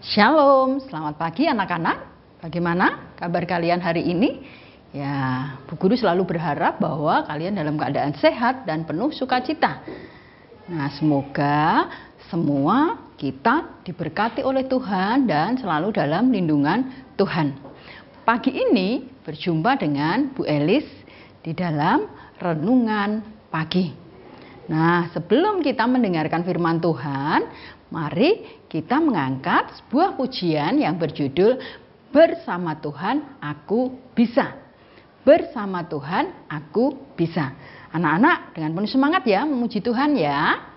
Shalom, selamat pagi anak-anak. Bagaimana kabar kalian hari ini? Ya, Bu Guru selalu berharap bahwa kalian dalam keadaan sehat dan penuh sukacita. Nah, semoga semua kita diberkati oleh Tuhan dan selalu dalam lindungan Tuhan. Pagi ini berjumpa dengan Bu Elis di dalam renungan pagi. Nah, sebelum kita mendengarkan firman Tuhan, mari kita mengangkat sebuah pujian yang berjudul Bersama Tuhan Aku Bisa. Bersama Tuhan Aku Bisa. Anak-anak dengan penuh semangat ya memuji Tuhan ya.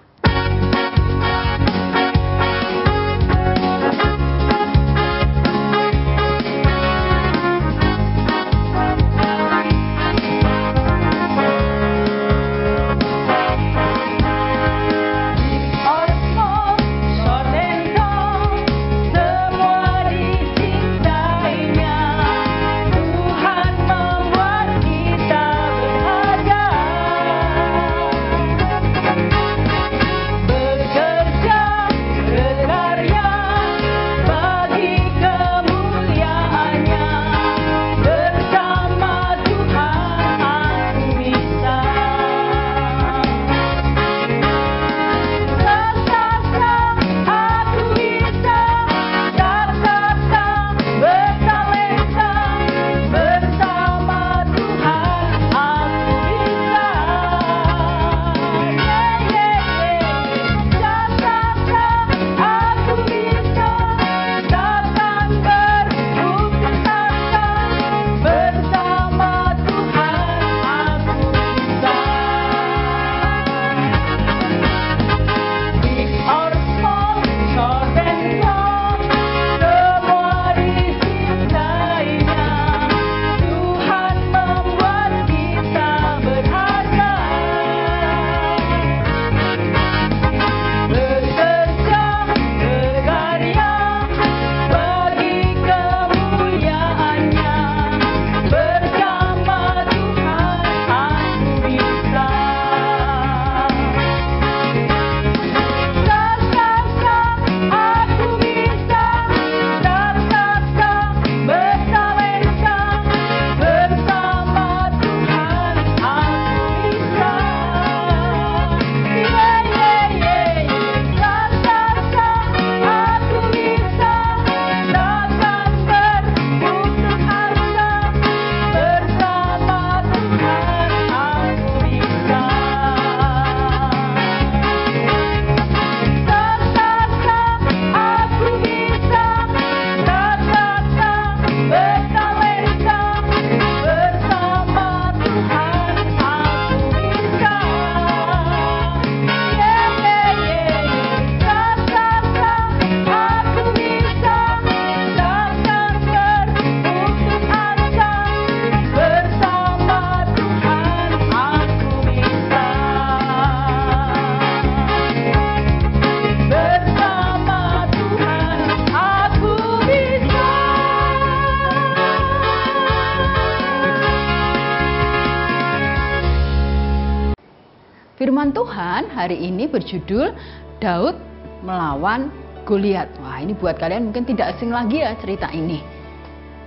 Firman Tuhan hari ini berjudul Daud melawan Goliat. Wah, ini buat kalian mungkin tidak asing lagi ya cerita ini.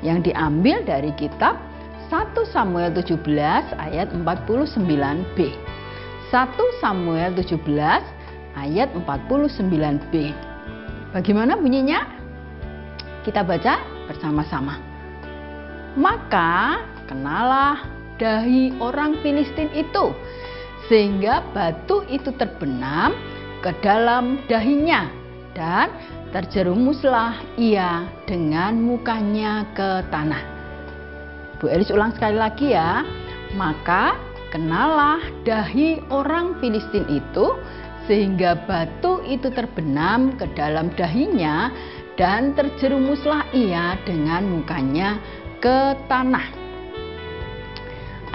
Yang diambil dari kitab 1 Samuel 17 ayat 49b. 1 Samuel 17 ayat 49b. Bagaimana bunyinya? Kita baca bersama-sama. Maka kenalah dahi orang Filistin itu, sehingga batu itu terbenam ke dalam dahinya dan terjerumuslah ia dengan mukanya ke tanah. Bu Elis ulang sekali lagi ya. Maka kenalah dahi orang Filistin itu, sehingga batu itu terbenam ke dalam dahinya dan terjerumuslah ia dengan mukanya ke tanah.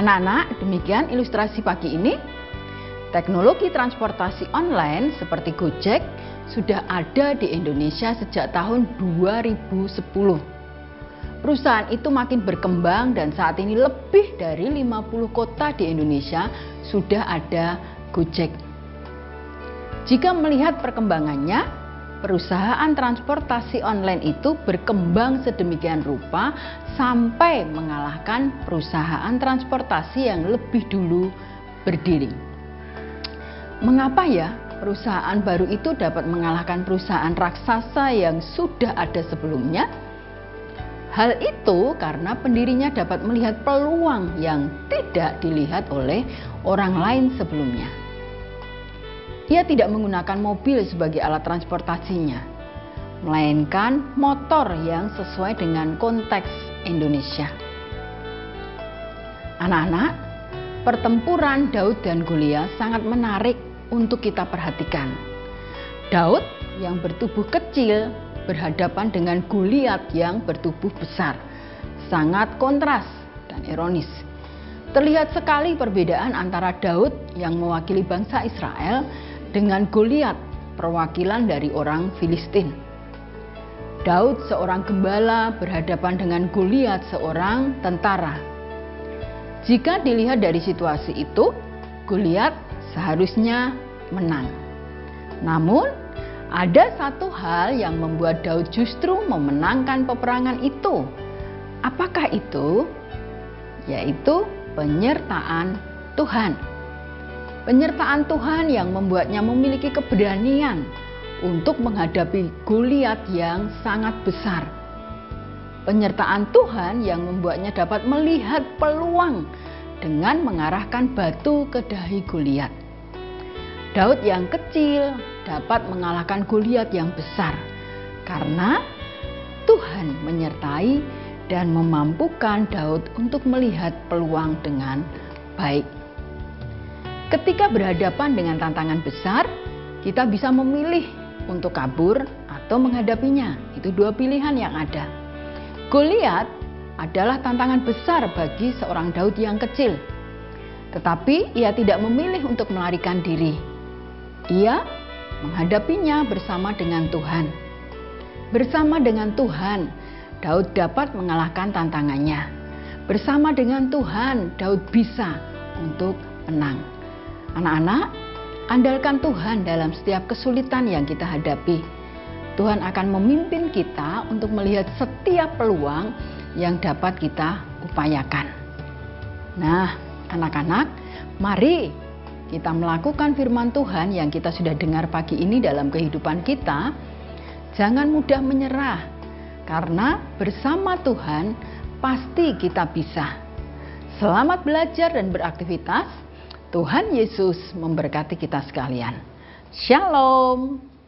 Anak-anak, demikian ilustrasi pagi ini. Teknologi transportasi online seperti Gojek sudah ada di Indonesia sejak tahun 2010. Perusahaan itu makin berkembang dan saat ini lebih dari 50 kota di Indonesia sudah ada Gojek. Jika melihat perkembangannya, perusahaan transportasi online itu berkembang sedemikian rupa sampai mengalahkan perusahaan transportasi yang lebih dulu berdiri. Mengapa ya perusahaan baru itu dapat mengalahkan perusahaan raksasa yang sudah ada sebelumnya? Hal itu karena pendirinya dapat melihat peluang yang tidak dilihat oleh orang lain sebelumnya. Ia tidak menggunakan mobil sebagai alat transportasinya, melainkan motor yang sesuai dengan konteks Indonesia. Anak-anak, pertempuran Daud dan Goliat sangat menarik untuk kita perhatikan. Daud yang bertubuh kecil berhadapan dengan Goliat yang bertubuh besar. Sangat kontras dan ironis. Terlihat sekali perbedaan antara Daud yang mewakili bangsa Israel dengan Goliat, perwakilan dari orang Filistin. Daud seorang gembala berhadapan dengan Goliat seorang tentara. Jika dilihat dari situasi itu, Goliat seharusnya menang. Namun, ada satu hal yang membuat Daud justru memenangkan peperangan itu. Apakah itu? Yaitu penyertaan Tuhan. Penyertaan Tuhan yang membuatnya memiliki keberanian untuk menghadapi Goliat yang sangat besar. Penyertaan Tuhan yang membuatnya dapat melihat peluang dengan mengarahkan batu ke dahi Goliat. Daud yang kecil dapat mengalahkan Goliat yang besar karena Tuhan menyertai dan memampukan Daud untuk melihat peluang dengan baik. Ketika berhadapan dengan tantangan besar, kita bisa memilih untuk kabur atau menghadapinya. Itu dua pilihan yang ada. Goliat adalah tantangan besar bagi seorang Daud yang kecil. Tetapi ia tidak memilih untuk melarikan diri. Ia menghadapinya bersama dengan Tuhan. Bersama dengan Tuhan, Daud dapat mengalahkan tantangannya. Bersama dengan Tuhan, Daud bisa untuk menang. Anak-anak, andalkan Tuhan dalam setiap kesulitan yang kita hadapi. Tuhan akan memimpin kita untuk melihat setiap peluang yang dapat kita upayakan. Nah, anak-anak, mari kita melakukan firman Tuhan yang kita sudah dengar pagi ini dalam kehidupan kita. Jangan mudah menyerah, karena bersama Tuhan pasti kita bisa. Selamat belajar dan beraktivitas. Tuhan Yesus memberkati kita sekalian. Shalom.